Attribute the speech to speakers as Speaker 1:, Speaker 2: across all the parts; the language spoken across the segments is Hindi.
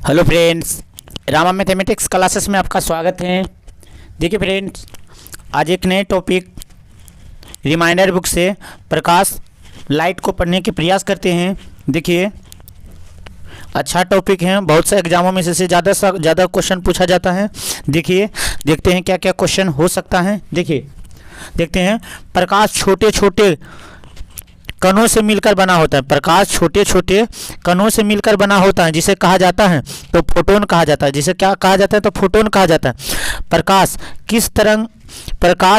Speaker 1: Hello friends, Rama mathematics classes में आपका स्वागत है। देखिए फ्रेंड्स, आज एक नए टॉपिक रिमाइंडर बुक से प्रकाश लाइट को पढ़ने के प्रयास करते हैं। देखिए, अच्छा टॉपिक है, बहुत से एग्जामों में से ज़्यादा से ज़्यादा क्वेश्चन पूछा जाता है। देखिए, देखते हैं क्या क्या क्वेश्चन हो सकता है। देखिए, देखते हैं। प्रकाश छोटे छोटे कणों से मिलकर बना होता है। प्रकाश छोटे छोटे कणों से मिलकर बना होता है, जिसे कहा जाता है तो फोटोन कहा जाता है। जिसे क्या कहा जाता है तो फोटोन कहा जाता है। प्रकाश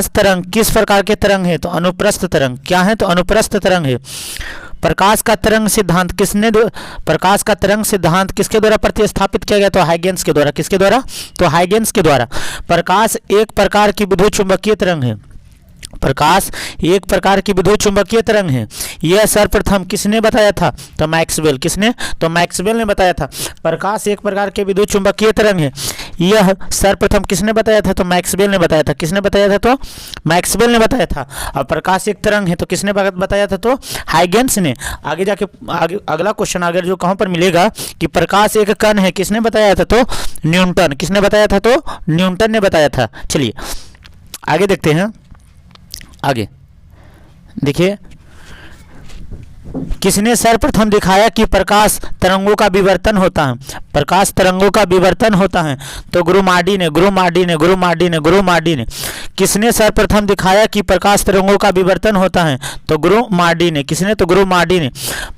Speaker 1: तरंग किस प्रकार के तरंग है तो अनुप्रस्थ तरंग। क्या है तो अनुप्रस्थ तरंग है। प्रकाश का तरंग सिद्धांत किसके द्वारा प्रतिस्थापित किया गया तो हाइगेंस के द्वारा। किसके द्वारा तो हाइगेंस के द्वारा। प्रकाश एक प्रकार की विद्युत चुंबकीय तरंग है। प्रकाश एक प्रकार की विद्युत चुंबकीय तरंग है। यह सर्वप्रथम किसने बताया था तो मैक्सवेल। किसने तो मैक्सवेल ने बताया था। प्रकाश एक प्रकार के विद्युत चुंबकीय तरंग है, यह सर्वप्रथम किसने बताया था तो मैक्सवेल ने बताया था। किसने बताया था तो मैक्सवेल ने बताया था। और प्रकाश एक तरंग है तो किसने बताया था तो हाइगेंस ने। आगे जाके अगला क्वेश्चन आगे जो कहाँ पर मिलेगा कि प्रकाश एक कण है, किसने बताया था तो न्यूटन। किसने बताया था तो न्यूटन ने बताया था। चलिए आगे देखते हैं। आगे देखिए, किसने सर्वप्रथम दिखाया कि प्रकाश तरंगों का विवर्तन होता है। प्रकाश तरंगों का विवर्तन होता है तो ग्रोमाडी ने। किसने सर्वप्रथम दिखाया कि प्रकाश तरंगों का विवर्तन होता है तो ग्रोमाडी ने। किसने तो ग्रोमाडी ने।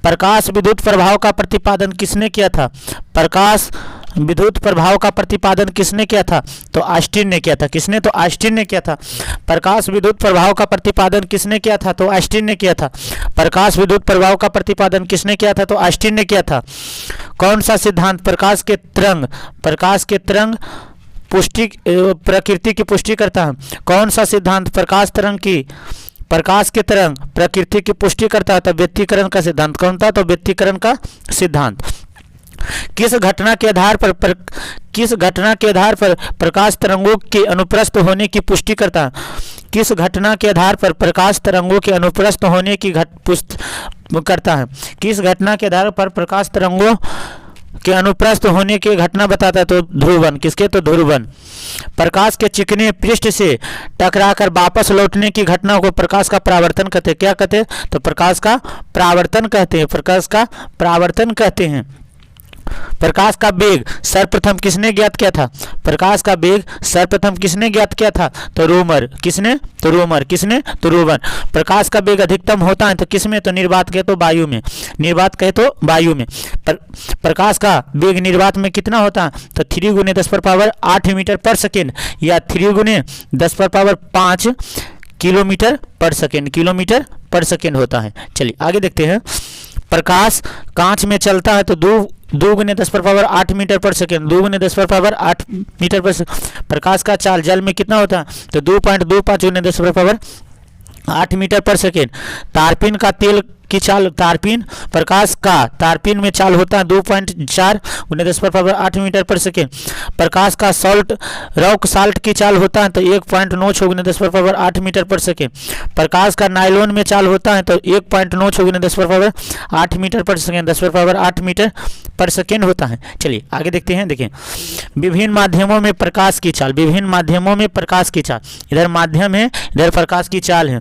Speaker 1: प्रकाश विद्युत प्रभाव का प्रतिपादन किसने किया था। प्रकाश विद्युत प्रभाव का प्रतिपादन किसने किया था तो आइंस्टीन ने किया था। किसने तो आइंस्टीन ने किया था। प्रकाश विद्युत प्रभाव का प्रतिपादन किसने किया था तो आइंस्टीन ने किया था। प्रकाश विद्युत प्रभाव का प्रतिपादन किसने किया था तो आइंस्टीन ने किया था। कौन सा सिद्धांत प्रकाश के तरंग प्रकृति की पुष्टि करता है। कौन सा सिद्धांत प्रकाश के तरंग प्रकृति की पुष्टि करता है तो व्यतिकरण का सिद्धांत। कौन था तो व्यतिकरण का सिद्धांत। किस घटना के आधार पर प्रकाश तरंगों के अनुप्रस्थ होने की पुष्टि करता है। किस घटना के आधार पर प्रकाश तरंगों के अनुप्रस्थ होने की पुष्टि करता है। किस घटना के आधार पर प्रकाश तरंगों के अनुप्रस्थ होने की घटना बताता है तो ध्रुवण। किसके तो ध्रुवण। प्रकाश के चिकने पृष्ठ से टकराकर वापस लौटने की घटना को प्रकाश का परावर्तन कहते हैं। क्या कहते हैं तो प्रकाश का परावर्तन कहते हैं। प्रकाश का परावर्तन कहते हैं। प्रकाश का वेग सर्वप्रथम किसने ज्ञात किया था। प्रकाश का वेग सर्वप्रथम किसने ज्ञात किया था तो रोमर। किसने तो रोमर। किसने तो रोमर। प्रकाश का वेग अधिकतम होता है तो किसमें तो निर्वात कहे तो वायु में। निर्वात कहे तो वायु में। प्रकाश का वेग निर्वात में कितना होता है तो 3 × 10⁸ मीटर पर सेकेंड या 3 × 10⁵ किलोमीटर पर सेकेंड होता है। चलिए आगे देखते हैं। प्रकाश कांच में चलता है तो 2 × 10⁸ मीटर पर सेकेंड। 2 × 10⁸ मीटर पर सेकेंड। प्रकाश का चाल जल में कितना होता है तो 2.25 × 10⁸ मीटर पर सेकेंड। तारपीन का तेल की चाल प्रकाश का तारपीन में चाल होता है 2.4 × 10⁸ मीटर पर सेकेंड। प्रकाश का रॉक साल्ट की चाल होता है तो 1.96 × 10⁸ मीटर पर सेकेंड। प्रकाश का नायलॉन में चाल होता है तो 1.96 × 10⁸ मीटर पर सेकेंड 10⁸ मीटर पर सेकेंड होता है। चलिए आगे देखते हैं। देखें, विभिन्न माध्यमों में प्रकाश की चाल। इधर माध्यम है, इधर प्रकाश की चाल है।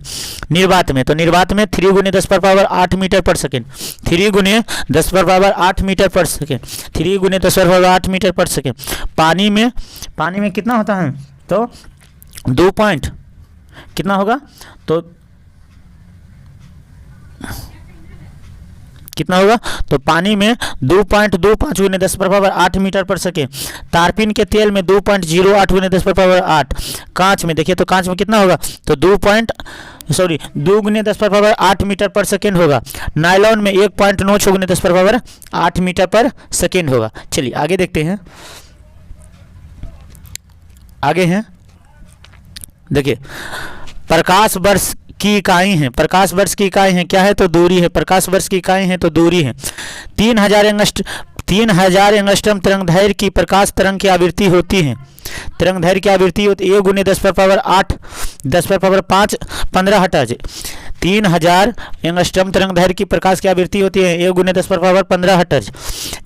Speaker 1: निर्वात में 3 × 10⁸ मीटर पर सेकेंड। 3 × 10⁸ मीटर पर सेकेंड। 3 × 10⁸ मीटर पर सेकेंड। पानी में कितना होता है तो 2 पॉइंट कितना होगा तो कितना होगा तो पानी में 2.25 × 10⁸ मीटर पर सेकेंड। तारपीन के तेल में 2.08 × 10⁸। कांच में देखिए तो कांच में कितना होगा तो 2 × 10⁸ मीटर पर सेकेंड होगा। नायलॉन में 1.96 × 10⁸ मीटर पर सेकेंड होगा। चलिए आगे देखते हैं। आगे हैं, देखिए, प्रकाश वर्ष की इकाई है। प्रकाश वर्ष की इकाई है क्या है तो दूरी है। प्रकाश वर्ष की इकाई है तो दूरी है। 3000 एंगस्ट्रम तरंगदैर्घ्य की प्रकाश तरंग की आवृत्ति होती है। तरंगदैर्घ्य की आवृत्ति होती है 1 × 10⁵ 15 हर्ट्ज। 3000 एंगस्ट्रॉम तरंगदैर्घ्य की प्रकाश की आवृत्ति होती है 1 × 10⁻15 हर्ट्ज।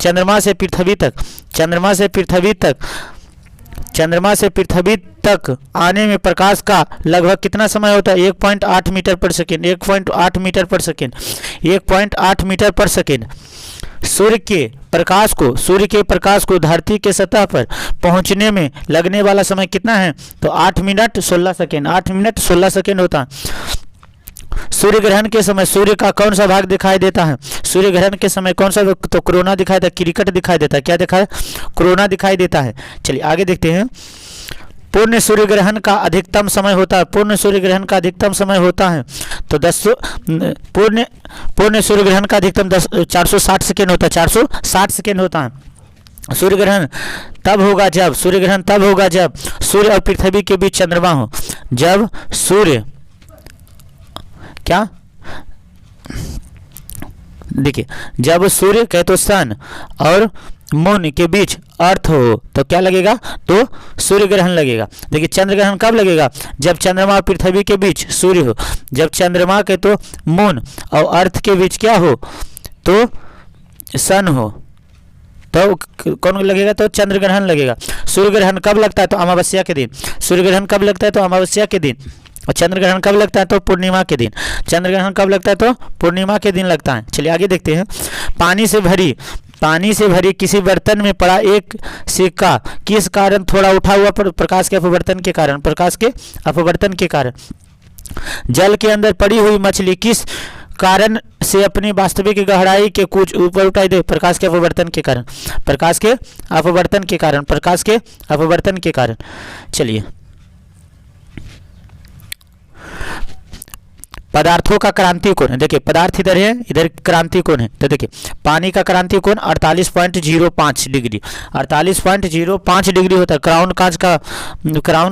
Speaker 1: चंद्रमा से पृथ्वी तक आने में प्रकाश का लगभग कितना समय होता है? 1.8 मीटर पर सेकेंड। 1.8 मीटर पर सेकेंड। 1.8 मीटर पर सेकेंड। सूर्य के प्रकाश को धरती के सतह पर पहुंचने में लगने वाला समय कितना है? तो 8 मिनट 16 सेकेंड। 8 मिनट 16 सेकेंड होता है। सूर्य ग्रहण के समय सूर्य का कौन सा भाग दिखाई देता है? सूर्य ग्रहण के समय कौन सा? तो कोरोना दिखाई देता है, क्रिकेट दिखाई देता है। क्या दिखाई? कोरोना दिखाई देता है। चलिए आगे देखते हैं। पूर्ण सूर्य ग्रहण का अधिकतम समय होता है। पूर्ण सूर्य ग्रहण का अधिकतम समय होता है तो पूर्ण सूर्य ग्रहण का अधिकतम 460 सेकेंड होता है। 460 सेकेंड होता है। सूर्य ग्रहण तब होगा जब सूर्य और पृथ्वी के बीच चंद्रमा हो। जब सूर्य क्या देखिए, जब सूर्य कहे तो सन और मून के बीच अर्थ हो तो क्या लगेगा? तो सूर्य ग्रहण लगेगा। देखिए चंद्र ग्रहण कब लगेगा? जब चंद्रमा और पृथ्वी के बीच सूर्य हो। जब चंद्रमा के तो मून और अर्थ के बीच क्या हो? तो सन हो। तो कौन लगेगा? तो चंद्र ग्रहण लगेगा। सूर्य ग्रहण कब लगता है? तो अमावस्या के दिन। सूर्य ग्रहण कब लगता है? तो अमावस्या के दिन। और चंद्र ग्रहण कब लगता है? तो पूर्णिमा के दिन। चंद्र ग्रहण कब लगता है? तो पूर्णिमा के दिन लगता है। चलिए आगे देखते हैं। पानी से भरी किसी बर्तन में पड़ा एक सिक्का किस कारण थोड़ा उठा हुआ? प्रकाश के अपवर्तन के कारण। जल के अंदर पड़ी हुई मछली किस कारण से अपनी वास्तविक गहराई के कुछ ऊपर उठाई दे? प्रकाश के अपवर्तन के कारण। चलिए पदार्थों का क्रांति कोण। देखिए पदार्थ इधर है, इधर क्रांति कोण है। तो देखिए पानी का क्रांति कोण 48.05 डिग्री। 48.05 डिग्री होता है। क्राउन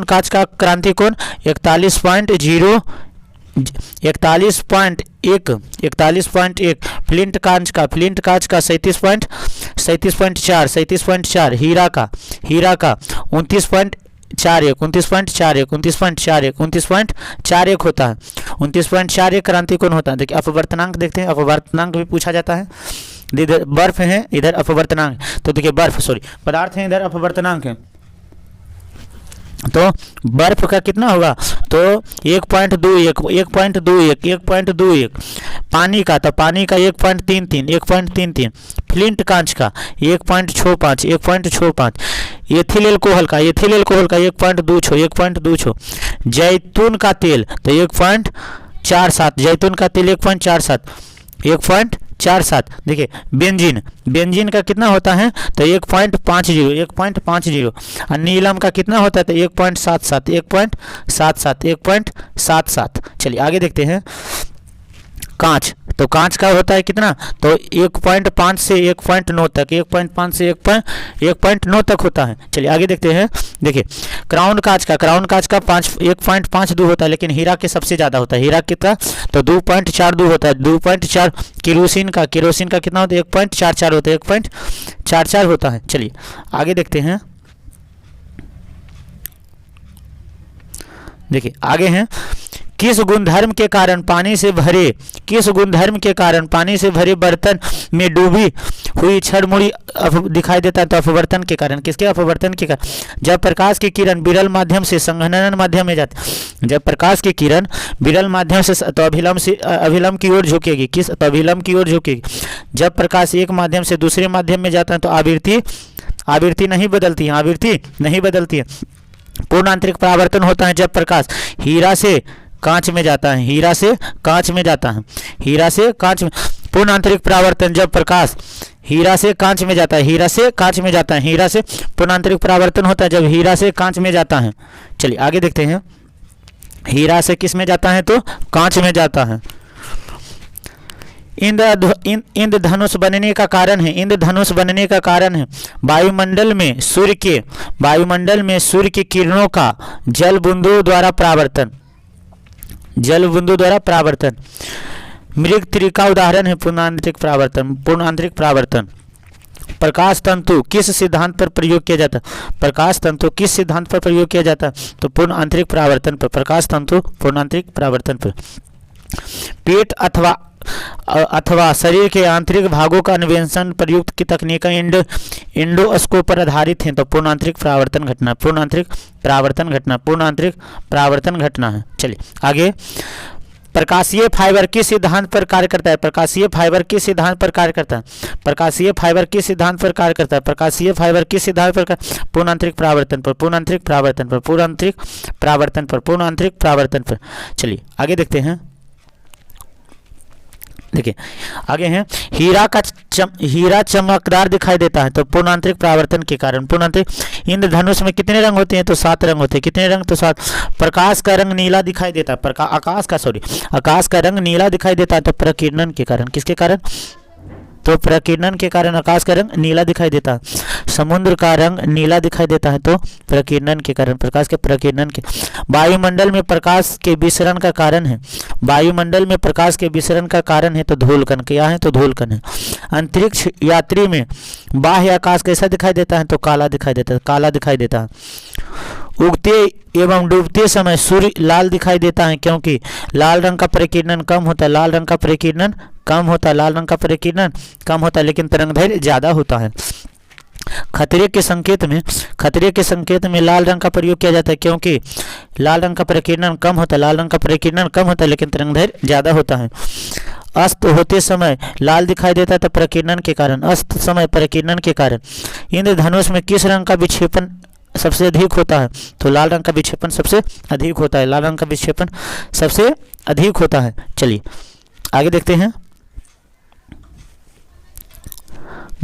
Speaker 1: कांच का क्रांति कोण 41.1। फ्लिंट कांच का 37.4। हीरा का 29.41 होता है। 29.41 क्रांति कोण होता है। देखिए अपवर्तनांक देखते हैं। अपवर्तनांक भी पूछा जाता है। इधर बर्फ है, इधर अपवर्तनांक। तो देखिए पदार्थ है, इधर अपवर्तनांक है। तो बर्फ का कितना होगा? तो 1.21। पानी का 1.33। फ्लिंट कांच का 1.65। एथिल एल्कोहल का 1.26। जैतून का तेल तो 1.47। 1.47। देखिए बेंजीन का कितना होता है? तो 1.50। और नीलम का कितना होता है? तो 1.77। चलिए आगे देखते हैं। कांच का होता है कितना? तो 1.5 से 1.9 तक। 1.5 से 1.9 तक होता है। चलिए आगे देखते हैं। देखिए क्राउन कांच का 1.52 होता है, लेकिन हीरा के सबसे ज़्यादा होता है। हीरा कितना? तो 2.42 होता है। 2.4। केरोसिन का कितना होता है? 1.44 होता है। 1.44 होता है। चलिए आगे देखते हैं। देखिए आगे हैं। किस गुणधर्म के कारण पानी से भरे बर्तन में डूबी हुई छड़मुड़ी दिखाई देता है? तो अपवर्तन के कारण। किसके? अपवर्तन के कारण। जब प्रकाश की किरण विरल माध्यम से संघनन माध्यम में जाती, जब प्रकाश की किरण विरल माध्यम से तो अभिलंब की ओर झुकेगी। किस? तो अभिलंब की ओर झुकेगी। जब प्रकाश एक माध्यम से दूसरे माध्यम में जाता है तो आवृत्ति नहीं बदलती है। पूर्ण आंतरिक परावर्तन होता है जब प्रकाश हीरा से कांच में जाता है। पूर्ण आंतरिक परावर्तन जब प्रकाश हीरा से कांच में जाता है। पूर्ण आंतरिक परावर्तन होता है जब हीरा से कांच में जाता है। चलिए आगे देखते हैं। हीरा से किस में जाता है? तो कांच में जाता है। इंद्रधनुष बनने का कारण है वायुमंडल में सूर्य के किरणों का जल बूंदों द्वारा परावर्तन। मृग का उदाहरण है पूर्ण आंतरिक परावर्तन। प्रकाश तंतु किस सिद्धांत पर प्रयोग किया जाता है? तो पूर्ण आंतरिक परावर्तन पर। पेट अथवा शरीर के आंतरिक भागों का अन्वेषण प्रयुक्त की तकनीक इंडोस्कोप पर आधारित हैं। तो पूर्ण आंतरिक परावर्तन घटना है। चलिए आगे, प्रकाशीय फाइबर किस सिद्धांत पर कार्य करता है? प्रकाशीय फाइबर किस सिद्धांत पर कार्य करता है? पूर्ण आंतरिक परावर्तन पर। चलिए आगे देखते हैं। देखिए आगे हैं, हीरा चमकदार दिखाई देता है तो पूर्ण आंतरिक परावर्तन के कारण। इंद्रधनुष में कितने रंग होते हैं? तो 7 रंग होते हैं। कितने रंग? तो 7। प्रकाश का रंग नीला दिखाई देता है, आकाश का रंग नीला दिखाई देता है तो प्रकीर्णन के कारण। किसके कारण? तो प्रकीर्णन के कारण आकाश का रंग नीला दिखाई देता है। समुद्र का रंग नीला दिखाई देता है तो प्रकीर्णन के कारण, प्रकाश के प्रकीर्णन के। वायुमंडल में प्रकाश के विसरण का कारण है तो धूलकण। क्या है? तो धूलकण है। अंतरिक्ष यात्री में बाह्य आकाश कैसा दिखाई देता है? तो काला दिखाई देता है। उगते एवं डूबते समय सूर्य लाल दिखाई देता है क्योंकि लाल रंग का प्रकीर्णन कम होता है। लाल रंग का प्रकीर्णन कम होता है लेकिन तरंगदैर्घ्य ज्यादा होता है। खतरे के संकेत में लाल रंग का प्रयोग किया जाता है क्योंकि लाल रंग का प्रकीर्णन कम होता है लेकिन तरंगदैर्घ्य ज्यादा होता है। अस्त होते समय लाल दिखाई देता है तो प्रकीर्णन के कारण। इंद्रधनुष में किस रंग का विक्षेपण सबसे अधिक होता है? तो लाल रंग का विक्षेपण सबसे अधिक होता है। चलिए आगे देखते हैं।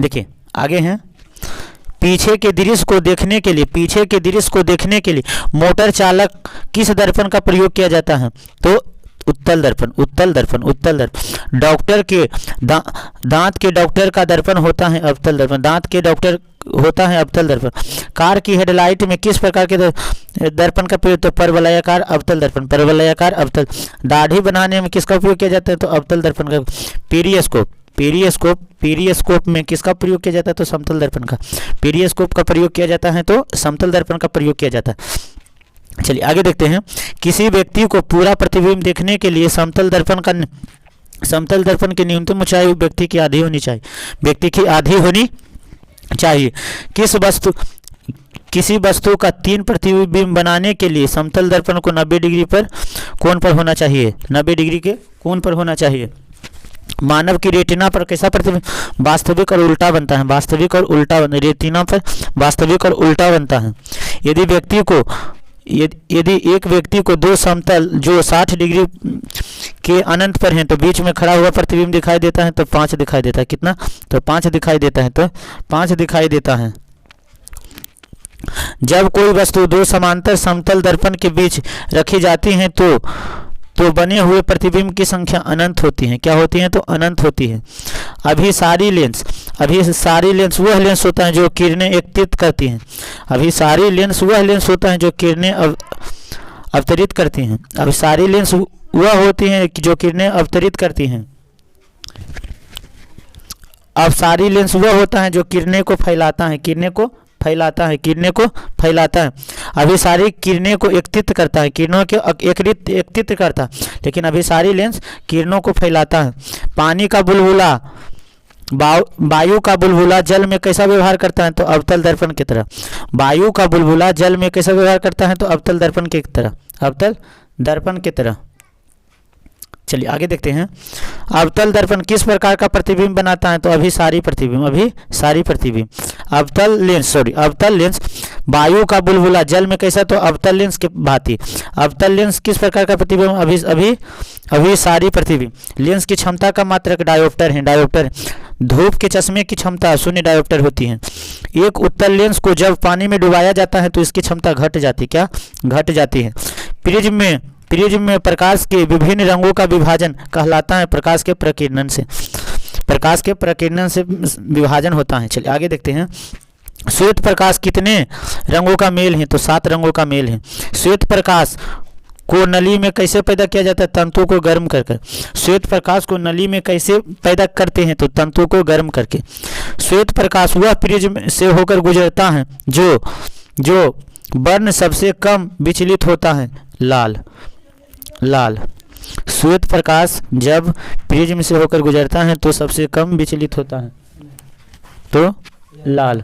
Speaker 1: देखिए आगे हैं, पीछे के दृश्य को देखने के लिए मोटर चालक किस दर्पण का प्रयोग किया जाता है? तो उत्तल दर्पण। डॉक्टर के दांत के डॉक्टर का दर्पण होता है अवतल दर्पण। कार की हेडलाइट में किस प्रकार के दर्पण का प्रयोग? तो परवलयाकार अवतल। दाढ़ी बनाने में किसका उपयोग किया जाता है? तो अवतल दर्पण का। पीरियस्कोप में किसका प्रयोग किया जाता है? तो समतल दर्पण का। पीरियस्कोप का प्रयोग किया जाता है तो समतल दर्पण का प्रयोग किया जाता है। चलिए आगे देखते हैं। किसी व्यक्ति को पूरा प्रतिबिंब देखने के लिए समतल दर्पण की न्यूनतम ऊंचाई व्यक्ति की आधी होनी चाहिए। किसी वस्तु का 3 प्रतिबिंब बनाने के लिए समतल दर्पण को 90 डिग्री पर कोण पर होना चाहिए। 90 डिग्री के कोण पर होना चाहिए। मानव की रेटिना पर कैसा प्रतिबिंब? वास्तविक और उल्टा बनता है। रेटिना पर वास्तविक और उल्टा बनता है। यदि एक व्यक्ति को 2 समतल जो 60 डिग्री के अनंत पर हैं तो बीच में खड़ा हुआ प्रतिबिंब दिखाई देता है तो 5 दिखाई देता है। कितना? तो 5 दिखाई देता है। जब कोई वस्तु 2 समांतर समतल दर्पण के बीच रखी जाती है तो बने हुए प्रतिबिंब की संख्या अनंत होती है। क्या होती है? तो अनंत होती है। अभिसारी लेंस वह लेंस होता है जो किरणें एकत्रित करती हैं। अभिसारी लेंस वह लेंस होता है जो किरणें अवतरित करती हैं। अभिसारी लेंस वह होती हैं जो किरणें अवतरित करती हैं। अवसारी लेंस वह होता है जो किरणें को फैलाता है। अभिसारी किरणें को एकत्रित करता है, एकत्रित करता है, लेकिन अभिसारी लेंस किरणों को फैलाता है। पानी का बुलबुला वायु का बुलबुला जल में कैसा व्यवहार करता है? तो अवतल दर्पण की तरह। वायु का बुलबुला जल में कैसा व्यवहार करता है? तो अवतल दर्पण की तरह। चलिए आगे देखते हैं। अवतल दर्पण किस प्रकार का प्रतिबिंब बनाता है? तो अभिसारी प्रतिबिंब। अवतल लेंस वायु का बुलबुला जल में कैसा? तो अवतल लेंस के भांति। अवतल लेंस किस प्रकार का प्रतिबिंब? अभिसारी प्रतिबिंब। लेंस की क्षमता का मात्रक डायोप्टर। धूप के चश्मे की क्षमता 0 डायोप्टर होती है। एक उत्तल लेंस को जब पानी में डुबाया जाता है तो इसकी क्षमता घट जाती है। प्रिज्म में प्रकाश के विभिन्न रंगों का विभाजन कहलाता है प्रकाश के प्रकीर्णन से विभाजन होता है। चलिए आगे देखते हैं। श्वेत प्रकाश कितने रंगों का मेल है? तो 7 रंगों का मेल है। श्वेत प्रकाश को नली में कैसे पैदा किया जाता है? तंतु को गर्म करके। श्वेत प्रकाश को नली में कैसे पैदा करते हैं? तो तंतु को गर्म करके। श्वेत प्रकाश वह प्रिज्म से होकर गुजरता है जो वर्ण सबसे कम विचलित होता है, लाल। श्वेत प्रकाश जब प्रिज्म से होकर गुजरता है तो सबसे कम विचलित होता है, तो लाल।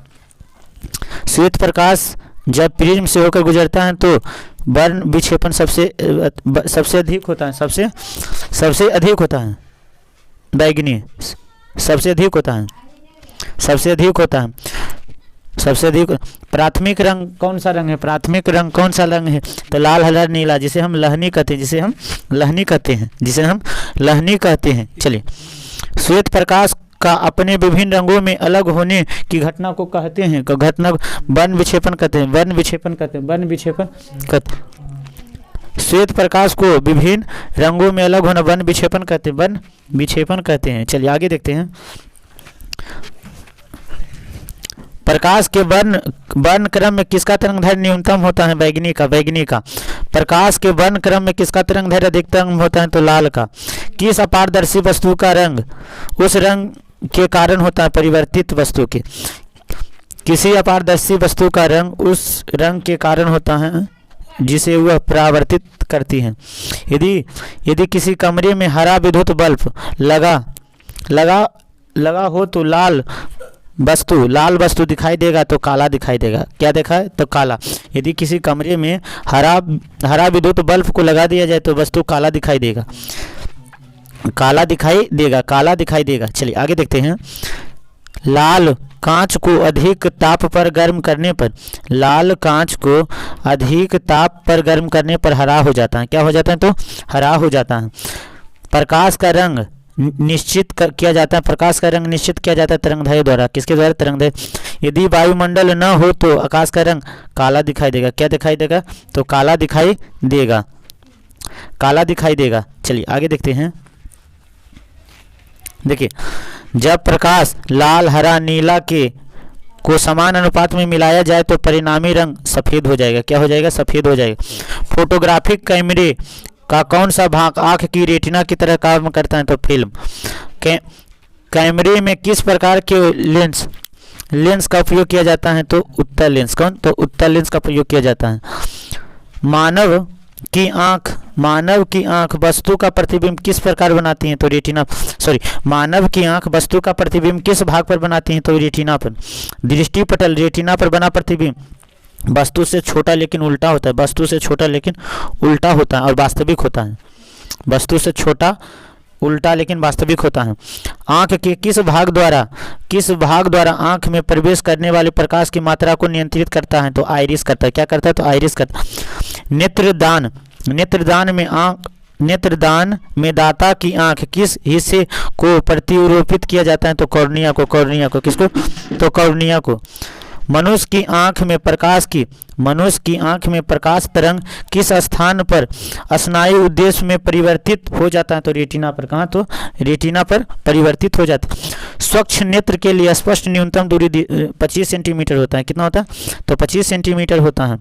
Speaker 1: श्वेत प्रकाश जब प्रिज्म से होकर गुजरता है तो वर्ण विक्षेपण सबसे अधिक होता है, सबसे अधिक होता है, बैगनी सबसे अधिक होता है, सबसे अधिक। प्राथमिक रंग कौन सा रंग है? प्राथमिक रंग कौन सा रंग है? तो लाल, हरा, नीला, जिसे हम लहनी कहते हैं, जिसे हम लहनी कहते हैं। चलिए, श्वेत प्रकाश का अपने विभिन्न रंगों में अलग होने की घटना को कहते हैं, घटना वर्ण विक्षेपण कहते हैं, श्वेत प्रकाश को विभिन्न रंगों में अलग होना वर्ण विक्षेपण कहते हैं। चलिए आगे देखते हैं। प्रकाश के वर्ण क्रम में किसका तरंगदैर्घ्य न्यूनतम होता है? बैगनी का। प्रकाश के वर्ण क्रम में किसका तरंगदैर्घ्य अधिकतम होता है? तो लाल का। किस अपारदर्शी वस्तु का रंग उस रंग के कारण होता है? परिवर्तित वस्तु के। किसी अपारदर्शी वस्तु का रंग उस रंग के कारण होता है जिसे वह परावर्तित करती है। यदि किसी कमरे में हरा विद्युत बल्ब लगा हो तो लाल वस्तु दिखाई देगा तो काला दिखाई देगा। क्या देखा है? तो काला। यदि किसी कमरे में हरा विद्युत बल्ब को लगा दिया जाए तो वस्तु काला दिखाई देगा, काला दिखाई देगा। चलिए आगे देखते हैं। लाल कांच को अधिक ताप पर गर्म करने पर हरा हो जाता है। क्या हो जाता है? तो हरा हो जाता है। प्रकाश का रंग निश्चित किया जाता है तरंगदैर्घ्य द्वारा। किसके द्वारा? तरंगदैर्घ्य। यदि वायुमंडल न हो तो आकाश का रंग काला दिखाई देगा। क्या दिखाई देगा? तो काला दिखाई देगा। चलिए आगे देखते हैं। देखिए, जब प्रकाश लाल, हरा, नीला को समान अनुपात में मिलाया जाए तो परिणामी रंग सफेद हो जाएगा। क्या हो जाएगा? सफेद हो जाएगा। फोटोग्राफिक कैमरे का कौन सा भाग आंख की रेटिना की तरह काम करता है? तो फिल्म। कैमरे में किस प्रकार के लेंस का उपयोग किया जाता है? तो उत्तल लेंस। कौन? तो उत्तल लेंस का प्रयोग किया जाता है। मानव की आंख वस्तु का प्रतिबिंब किस प्रकार बनाती है? तो मानव की आंख वस्तु का प्रतिबिंब किस भाग पर बनाती है? तो रेटिना पर। दृष्टिपटल रेटिना पर बना प्रतिबिंब वस्तु से छोटा लेकिन उल्टा होता है, और वास्तविक होता है। वस्तु से छोटा, उल्टा लेकिन वास्तविक होता है। आंख के किस भाग द्वारा आंख में प्रवेश करने वाले प्रकाश की मात्रा को नियंत्रित करता है? तो आइरिस करता है। क्या करता है? तो आइरिस करता है। नेत्रदान में दाता की आंख किस हिस्से को प्रतिरूपित किया जाता है? तो कॉर्निया को। किसको? तो कॉर्निया को। मनुष्य की आंख में प्रकाश तरंग किस स्थान पर स्नायु उद्देश्य में परिवर्तित हो जाता है? तो रेटिना पर। कहाँ? तो रेटिना पर परिवर्तित हो जाता है। स्वच्छ नेत्र के लिए स्पष्ट न्यूनतम दूरी 25 सेंटीमीटर होता है। कितना होता है? तो 25 सेंटीमीटर होता है।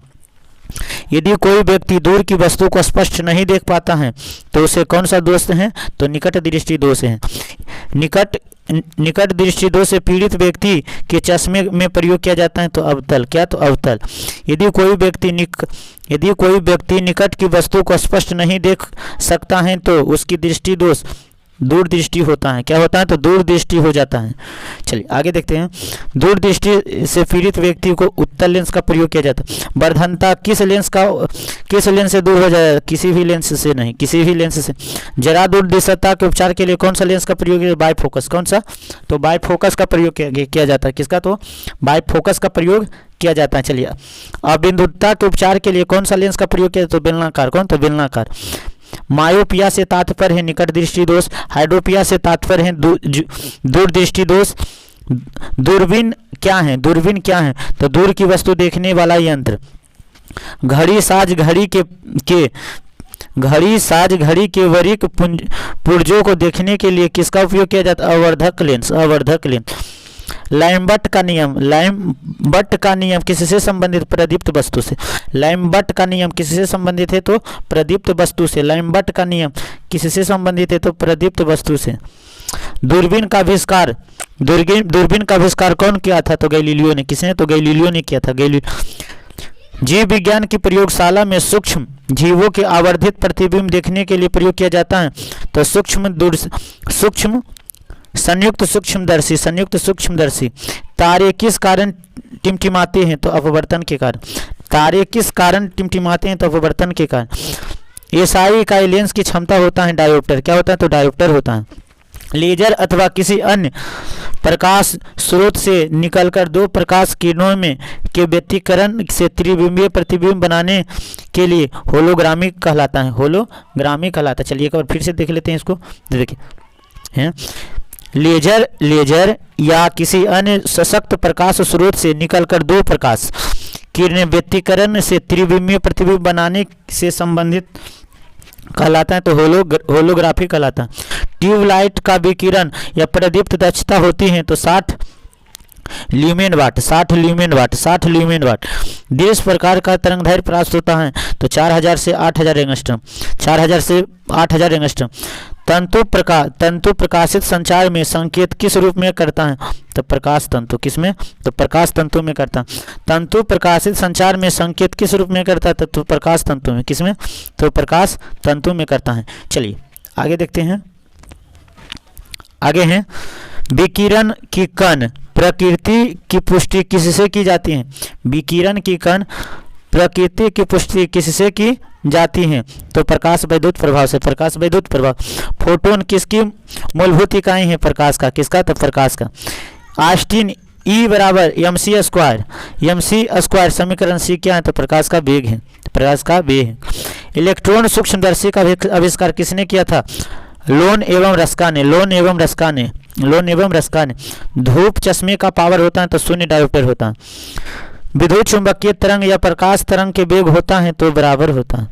Speaker 1: यदि कोई व्यक्ति दूर की वस्तु को स्पष्ट नहीं देख पाता है तो उसे कौन सा दोष है? तो निकट दृष्टि दोष है। निकट दृष्टि दोष से पीड़ित व्यक्ति के चश्मे में प्रयोग किया जाता है तो अवतल। क्या? तो अवतल। यदि कोई व्यक्ति निकट की वस्तु को स्पष्ट नहीं देख सकता है तो उसकी दृष्टि दोष दूरदृष्टि होता है। क्या होता है? तो दूरदृष्टि हो जाता है। चलिए आगे देखते हैं। दूरदृष्टि से पीड़ित व्यक्ति को उत्तल लेंस का प्रयोग किया जाता है। वर्धनता किस लेंस से दूर हो जाएगा? किसी भी लेंस से नहीं, किसी भी लेंस से। जरा दूरदृष्टता के उपचार के लिए कौन सा लेंस का प्रयोग है? बाइफोकस। कौन सा? तो बाइफोकस का प्रयोग किया जाता है। किसका? तो बाइफोकस का प्रयोग किया जाता है। चलिए, अबिंदुता के उपचार के लिए कौन सा लेंस का प्रयोग किया जाता है? तो बेलनाकार। कौन? तो बेलनाकार। मायोपिया से तात्पर्य है निकट दृष्टि दोष। हाइड्रोपिया से तात्पर्य है दूरदृष्टि दोष। दूरबीन क्या है? तो दूर की वस्तु देखने वाला यंत्र। घड़ी साज घड़ी के वरीक पुर्जों को देखने के लिए किसका उपयोग किया जाता है? अवर्धक लेंस। लैम्बर्ट का नियम किससे संबंधित? प्रदीप्त वस्तु से। लैम्बर्ट का नियम किससे संबंधित है? तो प्रदीप्त वस्तु से। लैम्बर्ट का नियम किससे संबंधित है? तो प्रदीप्त वस्तु से। दूरबीन का आविष्कार कौन किया था? तो गैलीलियो ने। किसने? तो गैलीलियो ने किया था। जीव विज्ञान की प्रयोगशाला में सूक्ष्म जीवों के आवर्धित प्रतिबिंब देखने के लिए प्रयोग किया जाता है? तो सूक्ष्म संयुक्त सूक्ष्मदर्शी। तारे किस कारण टिमटिमाते हैं? तो अपवर्तन के कारण। तारे किस कारण टिमटिमाते हैं? तो अपवर्तन के कारण। एसआई इकाई लेंस की क्षमता होता है डायोप्टर। क्या होता है? तो डायोप्टर होता है। लेजर अथवा किसी अन्य प्रकाश स्रोत से निकलकर दो प्रकाश किरणों में के व्यतिकरण से त्रिबिंबीय प्रतिबिंब बनाने के लिए होलोग्रामी कहलाता है। होलोग्रामी कहलाता है। चलिए एक बार फिर से देख लेते हैं इसको। देखिए हैं लेजर या किसी अन्य सशक्त प्रकाश स्रोत से निकलकर दो प्रकाश किरणें व्यतिकरण से त्रिबिंबीय प्रतिबिंब बनाने से संबंधित कहलाता है। तो होलोग्राफी कहलाता है। ट्यूबलाइट का विकिरण या प्रदीप्त दक्षता होती है तो 60 ल्यूमेन वाट। देश प्रकार का तरंगदैर्घ्य प्राप्त होता है तो 4000 से 8000 एंगस्ट्रॉम। 4000 से 8000 एंगस्ट्रॉम। तंतु प्रकाशित संचार में संकेत किस रूप में करता है? तो प्रकाश तंतु। किसमें? तो प्रकाश तंतु में करता है। तंतु प्रकाशित संचार में संकेत किस रूप में करता है? तो प्रकाश तंतु में। किसमें? तो प्रकाश तंतु में करता है। चलिए आगे देखते हैं। आगे हैं विकिरण की कण प्रकृति की पुष्टि किससे की जाती है? विकिरण की कण प्रकृति की पुष्टि किससे की जाती है? तो प्रकाश वैद्युत प्रभाव से। प्रकाश वैद्युत प्रभाव। फोटोन किसकी मूलभूत इकाई है? प्रकाश का। किसका? तो प्रकाश का। आस्टीन E बराबर mc स्क्वायर समीकरण सी क्या है? तो प्रकाश का वेग है। प्रकाश का वेग है। इलेक्ट्रॉन सूक्ष्मदर्शी का आविष्कार किसने किया था? लोन एवं रस्का ने। धूप चश्मे का पावर होता है तो शून्य डायोप्टर होता है। विद्युत चुंबकीय तरंग या प्रकाश तरंग के वेग होता है तो बराबर होता है।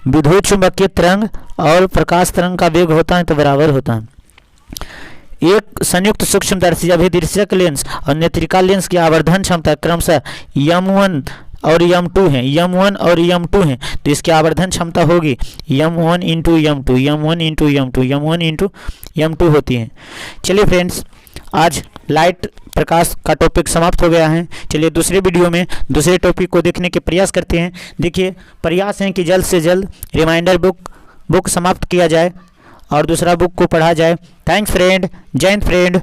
Speaker 1: विद्युत चुंबकीय तरंग और प्रकाश तरंग का वेग होता है तो बराबर होता है। एक संयुक्त सूक्ष्मदर्शी अभिदर्शक लेंस और नेत्रिका लेंस की आवर्धन क्षमता क्रमशः m1 और m2 है। m1 और m2 है तो इसकी आवर्धन क्षमता होगी m1 इंटू m2 होती है। चलिए फ्रेंड्स, आज लाइट प्रकाश का टॉपिक समाप्त हो गया है। चलिए दूसरे वीडियो में दूसरे टॉपिक को देखने के प्रयास करते हैं। देखिए प्रयास है कि जल्द से जल्द रिमाइंडर बुक समाप्त किया जाए और दूसरा बुक को पढ़ा जाए। Thanks friend. जय हिंद फ्रेंड।